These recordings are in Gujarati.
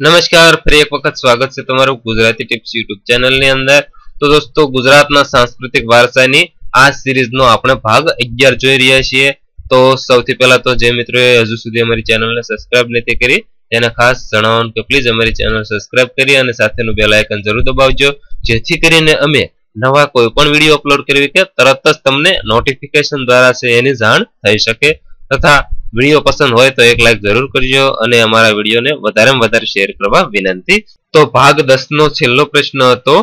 नमस्कार, ફરી એક વખત સ્વાગત છે તમારું ગુજરાતી ટિપ્સ યુટ્યુબ ચેનલની અંદર। તો દોસ્તો, ગુજરાતના સાંસ્કૃતિક વારસાની આ સિરીઝનો આપણે ભાગ 11 જોઈ રહ્યા છીએ। તો સૌથી પહેલા તો જે મિત્રોએ હજુ સુધી અમારી ચેનલને સબસ્ક્રાઇબ નથી કરી તેને ખાસ જણાવવાનું કે પ્લીઝ અમારી ચેનલ સબસ્ક્રાઇબ કરી અને સાથેનું બેલ આઇકન જરૂર દબાવજો, જેથી કરીને અમે નવા કોઈ પણ વિડીયો અપલોડ કરવી કે તરત જ તમને નોટિફિકેશન દ્વારા છે એની જાણ થઈ શકે। તથા वीडियो पसंद हो तो एक लाइक जरूर करजो અને અમારા વિડિયોને વધારેમાં વધારે શેર કરવા વિનંતી। તો ભાગ 10 નો છેલ્લો પ્રશ્ન હતો,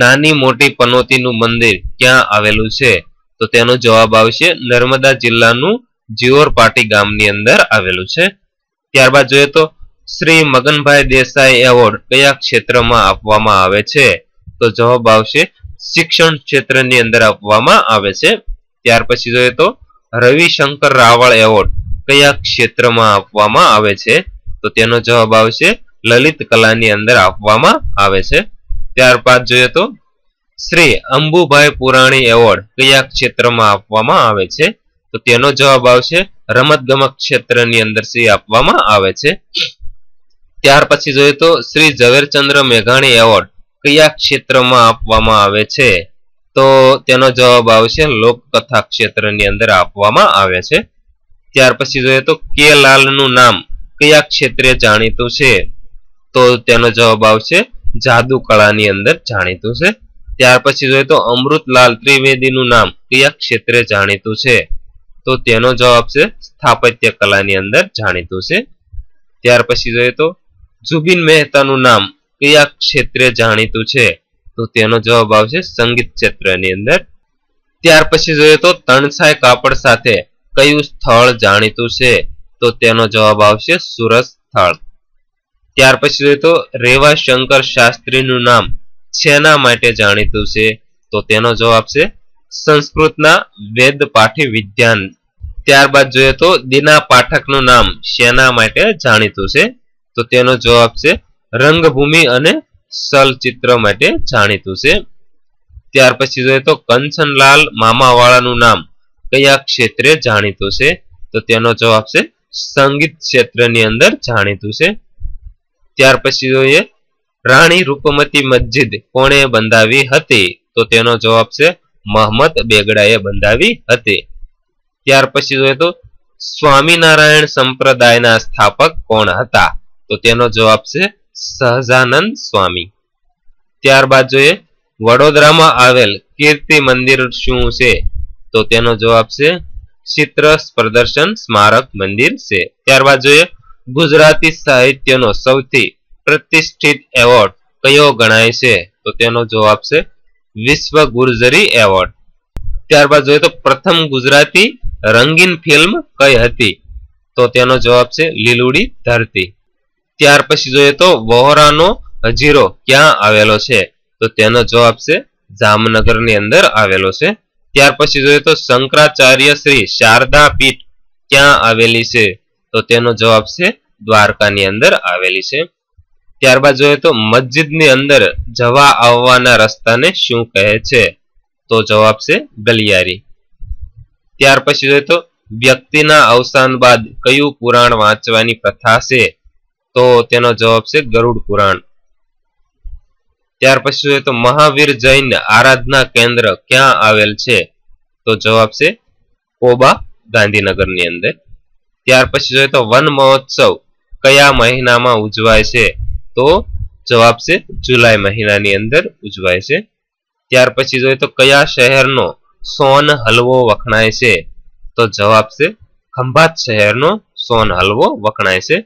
નાની મોટી પનોતીનું મંદિર ક્યાં આવેલું છે? તો તેનો જવાબ આવશે નર્મદા જિલ્લાનું જીઓરપાટી ગામની અંદર આવેલું છે। ત્યારબાદ જોઈએ તો શ્રી મગનભાઈ દેસાઈ એવોર્ડ કયા ક્ષેત્રમાં આપવામાં આવે છે? તો જવાબ આવશે શિક્ષણ ક્ષેત્રની અંદર આપવામાં આવે છે। ત્યાર પછી જોઈએ તો રવિશંકર રાવળ એવોર્ડ કયા ક્ષેત્રમાં આપવામાં આવે છે? તો તેનો જવાબ આવશે લલિત કલાની અંદર આપવામાં આવે છે। ત્યારબાદ જોઈએ તો શ્રી અંબુભાઈ પુરાણી એવોર્ડ કયા ક્ષેત્રમાં આપવામાં આવે છે? તો તેનો જવાબ આવશે રમતગમત ક્ષેત્રની અંદર આપવામાં આવે છે। ત્યાર પછી જોઈએ તો શ્રી ઝવેરચંદ્ર મેઘાણી એવોર્ડ કયા ક્ષેત્રમાં આપવામાં આવે છે? તો તેનો જવાબ આવશે લોકકથા ક્ષેત્રની અંદર આપવામાં આવે છે। ત્યાર પછી જોઈએ તો કે લાલનું નામ કયા ક્ષેત્રે જાણીતું છે? તો તેનો જવાબ આવશે જાદુ કળાની અંદર જાણીતું છે। ત્યાર પછી જોઈએ તો અમૃતલાલ ત્રિવેદીનું નામ કયા ક્ષેત્રે જાણીતું છે? તો તેનો જવાબ છે સ્થાપત્ય કલાની અંદર જાણીતું છે। ત્યાર પછી જોઈએ તો જુબિન મહેતાનું નામ કયા ક્ષેત્રે જાણીતું છે? તો તેનો જવાબ આવશે સંગીત ક્ષેત્રની અંદર। ત્યાર પછી જોઈએ તો તણસાઈ કાપડ સાથે કયું સ્થળ જાણીતું છે? તો તેનો જવાબ આવશે સુરત સ્થળ। ત્યાર પછી જોઈએ તો રેવાશંકર શાસ્ત્રીનું નામ શેના માટે જાણીતું છે? તો તેનો જવાબ છે સંસ્કૃતના વેદ પાઠી વિદ્યાન। ત્યારબાદ જોઈએ તો દીના પાઠકનું નામ શેના માટે જાણીતું છે? તો તેનો જવાબ છે રંગભૂમિ અને ચલચિત્ર માટે જાણીતું છે। ત્યાર પછી જોઈએ તો કંચનલાલ મામાવાળાનું નામ કયા ક્ષેત્રે જાણીતું છે? તો તેનો જવાબ છે સંગીત ક્ષેત્રની અંદર જાણીતું છે। ત્યાર પછી જોઈએ રાણી રૂપમતી મસ્જિદ કોણે બંધાવી હતી? તો તેનો જવાબ છે મોહમ્મદ બેગડાએ બંધાવી હતી। ત્યાર પછી જોઈએ તો સ્વામિનારાયણ સંપ્રદાયના સ્થાપક કોણ હતા? તો તેનો જવાબ છે સહજાનંદ સ્વામી। ત્યારબાદ જોઈએ વડોદરામાં આવેલ કીર્તિ મંદિર શું છે? તો તેનો જવાબ છે ચિત્ર પ્રદર્શન સ્મારક મંદિર છે। ત્યારબાદ જોઈએ ગુજરાતી સાહિત્યનો સૌથી પ્રતિષ્ઠિત એવોર્ડ કયો ગણાય છે? તો તેનો જવાબ છે વિશ્વ ગુર્જરી એવોર્ડ। ત્યારબાદ જોઈએ તો પ્રથમ ગુજરાતી રંગીન ફિલ્મ કઈ હતી? તો તેનો જવાબ છે લીલુડી ધરતી। ત્યાર પછી જોઈએ તો વહોરાનો હજીરો ક્યાં આવેલો છે? તો તેનો જવાબ છે જામનગરની અંદર આવેલો છે। ત્યાર પછી જોઈએ તો શંકરાચાર્ય શ્રી શારદા પીઠ ક્યાં આવેલી છે? તો તેનો જવાબ છે દ્વારકાની અંદર આવેલી છે। ત્યારબાદ જોઈએ તો મસ્જિદની અંદર જવા આવવાના રસ્તાને શું કહે છે? તો જવાબ છે ગલિયારી। ત્યાર પછી જોઈએ તો વ્યક્તિના અવસાન બાદ કયું પુરાણ વાંચવાની પ્રથા છે? તો તેનો જવાબ છે ગરુડ પુરાણ। ત્યાર પછી જોઈએ તો મહાવીર જૈન આરાધના કેન્દ્ર ક્યાં આવેલ છે? તો જવાબ છે કોબા ગાંધીનગરની અંદર। ત્યાર પછી જોઈએ તો વન મહોત્સવ કયા મહિનામાં ઉજવાય છે? તો જવાબ છે જુલાઈ મહિનાની અંદર ઉજવાય છે। ત્યાર પછી જોઈએ તો કયા શહેરનો સોન હલવો વખણાય છે? તો જવાબ છે ખંભાત શહેરનો સોન હલવો વખણાય છે।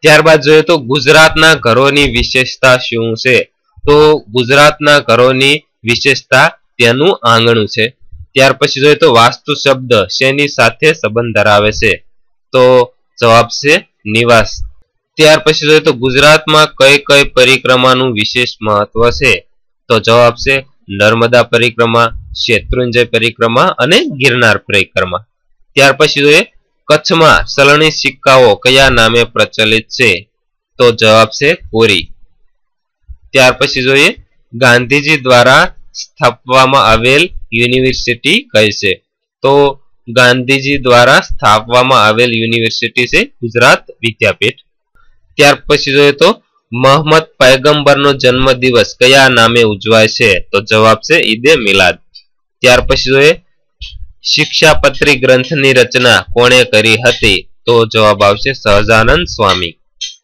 ત્યારબાદ જોઈએ તો ગુજરાતના ઘરોની વિશેષતા શું છે? તો ગુજરાતના ઘરોની વિશેષતા તેનું આંગણું છે। ત્યાર પછી જોઈએ તો વાસ્તુ શબ્દ શેની સાથે સંબંધ ધરાવે છે? તો જવાબ છે નિવાસ। ત્યાર પછી જોઈએ તો ગુજરાતમાં કઈ કઈ પરિક્રમાનું વિશેષ મહત્વ છે? તો જવાબ છે નર્મદા પરિક્રમા, શેત્રુંજય પરિક્રમા અને ગિરનાર પરિક્રમા। ત્યાર પછી જોઈએ કચ્છમાં સલણી સિક્કાઓ કયા નામે પ્રચલિત છે? તો જવાબ છે કોરી। ત્યાર પછી જોઈએ ગાંધીજી દ્વારા સ્થાપવામાં આવેલ યુનિવર્સિટી કઈ છે? તો ગાંધીજી દ્વારા સ્થાપવામાં આવેલ યુનિવર્સિટી છે ગુજરાત વિદ્યાપીઠ। ત્યાર પછી જોઈએ તો મોહમ્મદ પૈગંબરનો જન્મદિવસ કયા નામે ઉજવાય છે? તો જવાબ છે ઈદે મિલાદ. ત્યાર પછી જોઈએ શિક્ષાપત્રી ગ્રંથની રચના કોણે કરી હતી? તો જવાબ આવશે સહજાનંદ સ્વામી.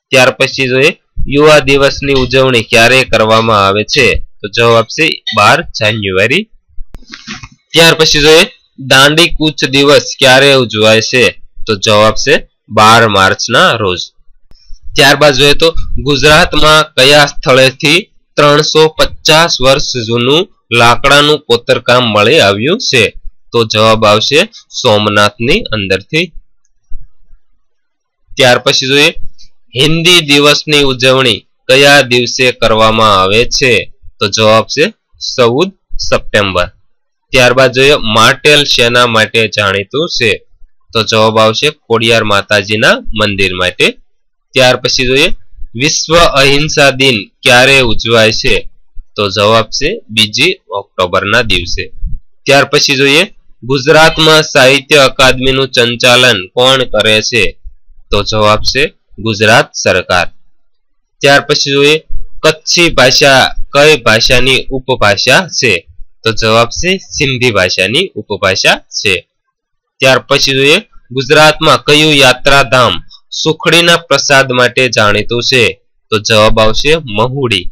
ત્યાર પછી જોઈએ યુવા દિવસની ઉજવણી ક્યારે કરવામાં આવે છે? તો જવાબ છે 12 જાન્યુઆરી. ત્યાર પછી જોઈએ દાંડી કૂચ દિવસ ક્યારે ઉજવાય છે? તો જવાબ છે 12 માર્ચના રોજ. ત્યારબાદ જોઈએ તો ગુજરાતમાં કયા સ્થળેથી 350 વર્ષ જૂનું લાકડાનું કોતરકામ મળી આવ્યું છે? તો જવાબ આવશે સોમનાથની અંદરથી. ત્યાર પછી જોઈએ હિન્દી દિવસની ઉજવણી કયા દિવસે કરવામાં આવે છે? તો જવાબ છે 14 સપ્ટેમ્બર. ત્યારબાદ જોઈએ માટેલ શેના માટે જાણીતું છે? તો જવાબ આવશે ખોડિયાર માતાજીના મંદિર માટે. ત્યાર પછી જોઈએ વિશ્વ અહિંસા દિન ક્યારે ઉજવાય છે? તો જવાબ છે 2 ઓક્ટોબરના દિવસે. ત્યાર પછી જોઈએ ગુજરાતમાં સાહિત્ય અકાદમીનું સંચાલન કોણ કરે છે? તો જવાબ છે ગુજરાત સરકાર. ત્યાર પછી જોઈએ કચ્છી ભાષા કઈ ભાષાની ઉપભાષા છે? તો જવાબ છે સિંધી ભાષાની ઉપભાષા છે. ત્યાર પછી જોઈએ ગુજરાતમાં કયું યાત્રાધામ સુખડીના પ્રસાદ માટે જાણીતું છે? તો જવાબ આવશે મહુડી.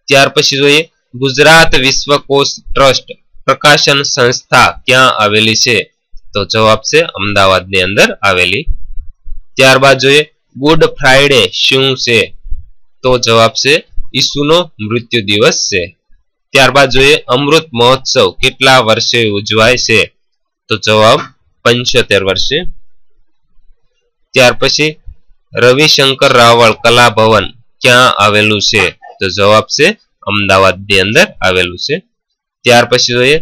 ત્યાર પછી જોઈએ ગુજરાત વિશ્વકોશ ટ્રસ્ટ પ્રકાશન સંસ્થા ક્યાં આવેલી છે? તો જવાબ છે અમદાવાદની અંદર આવેલી. ત્યારબાદ જોઈએ ગુડ ફ્રાઈડે શું છે? તો જવાબ છે ઈસુનો મૃત્યુ દિવસ છે. ત્યારબાદ જોઈએ અમૃત મહોત્સવ કેટલા વર્ષે ઉજવાય છે? તો જવાબ 75 વર્ષે. ત્યાર પછી રવિશંકર રાવળ કલા ભવન ક્યાં આવેલું છે? તો જવાબ છે અમદાવાદની અંદર આવેલું છે. ત્યાર પછી જોઈએ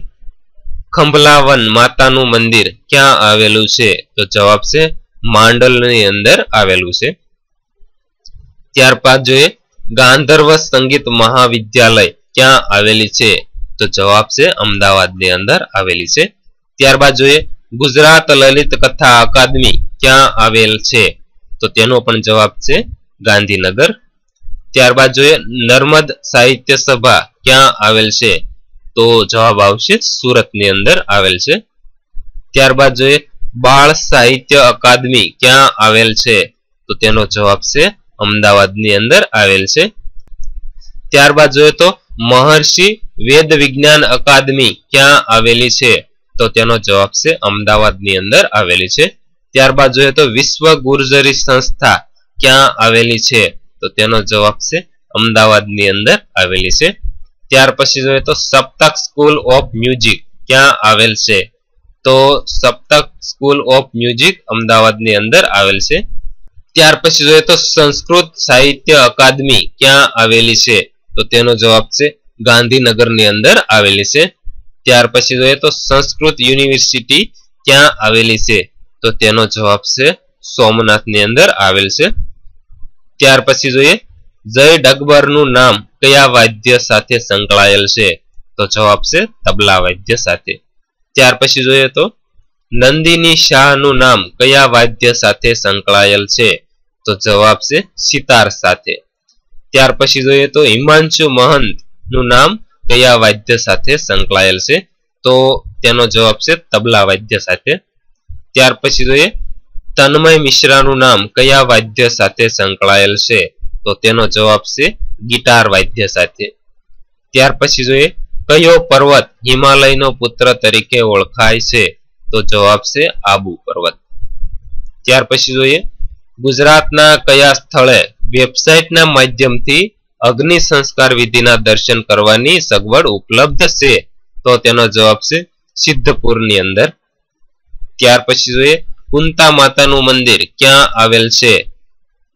ખંભલાવન માતાનું મંદિર ક્યાં આવેલું છે? તો જવાબ છે માંડલની અંદર આવેલું છે. ત્યારબાદ જોઈએ ગાંધર્વ સંગીત મહાવિદ્યાલય ક્યાં આવેલી છે? તો જવાબ છે અમદાવાદની અંદર આવેલી છે. ત્યારબાદ જોઈએ ગુજરાત લલિત કથા અકાદમી ક્યાં આવેલ છે? તો તેનો પણ જવાબ છે ગાંધીનગર. ત્યારબાદ જોઈએ નર્મદ સાહિત્ય સભા ક્યાં આવેલ છે? તો જવાબ આવશે સુરતની અંદર આવેલ છે. ત્યારબાદ જોઈએ બાળ સાહિત્ય અકાદમી ક્યાં આવેલ છે? તો તેનો જવાબ છે અમદાવાદની અંદર આવેલ છે. ત્યારબાદ જોઈએ તો મહર્ષિ વેદ વિજ્ઞાન અકાદમી ક્યાં આવેલી છે? તો તેનો જવાબ છે અમદાવાદની અંદર આવેલી છે. ત્યારબાદ જોઈએ તો વિશ્વ ગુર્જરી સંસ્થા ક્યાં આવેલી છે? તો તેનો જવાબ છે અમદાવાદની અંદર આવેલી છે. ત્યાર પછી જોઈએ તો સપ્તક સ્કૂલ ઓફ મ્યુઝિક ક્યાં આવેલ છે? તો સપ્તક સ્કૂલ ઓફ મ્યુઝિક અમદાવાદની અંદર આવેલ છે. ત્યાર પછી જોઈએ તો સંસ્કૃત સાહિત્ય અકાદમી ક્યાં આવેલી છે? તો તેનો જવાબ છે ગાંધીનગરની અંદર આવેલી છે. ત્યાર પછી જોઈએ તો સંસ્કૃત યુનિવર્સિટી ક્યાં આવેલી છે? તો તેનો જવાબ છે સોમનાથની અંદર આવેલ છે. ત્યાર પછી જોઈએ જય ડગબરનું નામ કયા વાદ્ય સાથે સંકળાયેલ છે? તો જવાબ છે તબલા વાદ્ય સાથે. ત્યાર પછી જોઈએ તો નંદિની શાહનું નામ કયા વાદ્ય સાથે સંકળાયેલ છે? તો જવાબ છે સિતાર સાથે. ત્યાર પછી જોઈએ તો હિમાંશુ મહંત નું નામ કયા વાદ્ય સાથે સંકળાયેલ છે? તો તેનો જવાબ છે તબલા વાદ્ય સાથે. ત્યાર પછી જોઈએ તન્મય મિશ્રાનું નામ કયા વાદ્ય સાથે સંકળાયેલ છે? તો તેનો જવાબ છે ગિટાર વાદ્ય સાથે. ત્યાર પછી જોઈએ કયો પર્વત હિમાલયનો પુત્ર તરીકે ઓળખાય છે? તો જવાબ છે આબુ પર્વત. ત્યાર પછી જોઈએ ગુજરાતના કયા સ્થળે વેબસાઇટના માધ્યમથી અગ્નિ સંસ્કાર વિધિના દર્શન કરવાની સગવડ ઉપલબ્ધ છે? તો તેનો જવાબ છે સિદ્ધપુરની અંદર. ત્યાર પછી જોઈએ કુંતા માતાનું મંદિર ક્યાં આવેલ છે?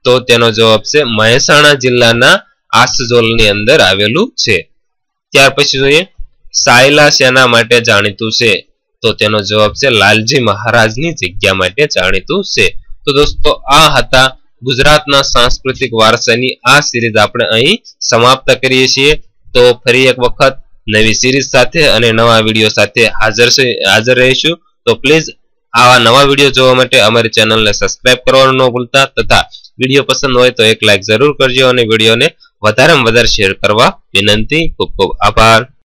તો તેનો જવાબ છે મહેસાણા જિલ્લાના આસજોલની અંદર આવેલું છે. ત્યાર પછી જોઈએ સાયલા શેના માટે જાણીતું છે? તો તેનો જવાબ છે લાલજી મહારાજની જગ્યા માટે જાણીતું છે. તો દોસ્તો આ હતા ગુજરાતના સાંસ્કૃતિક વારસાની આ સિરીઝ આપણે અહીં સમાપ્ત કરીએ છીએ. તો ફરી એક વખત નવી સિરીઝ સાથે અને નવા વિડીયો સાથે હાજર રહીશું. તો પ્લીઝ આવા નવા વિડીયો જોવા માટે અમારી ચેનલને સબસ્ક્રાઇબ કરવાનું ન ભૂલતા તથા વિડીયો પસંદ હોય તો એક લાઈક જરૂર કરજો અને વિડીયોને વધારેમાં વધારે શેર કરવા વિનંતી. ખૂબ ખૂબ આભાર.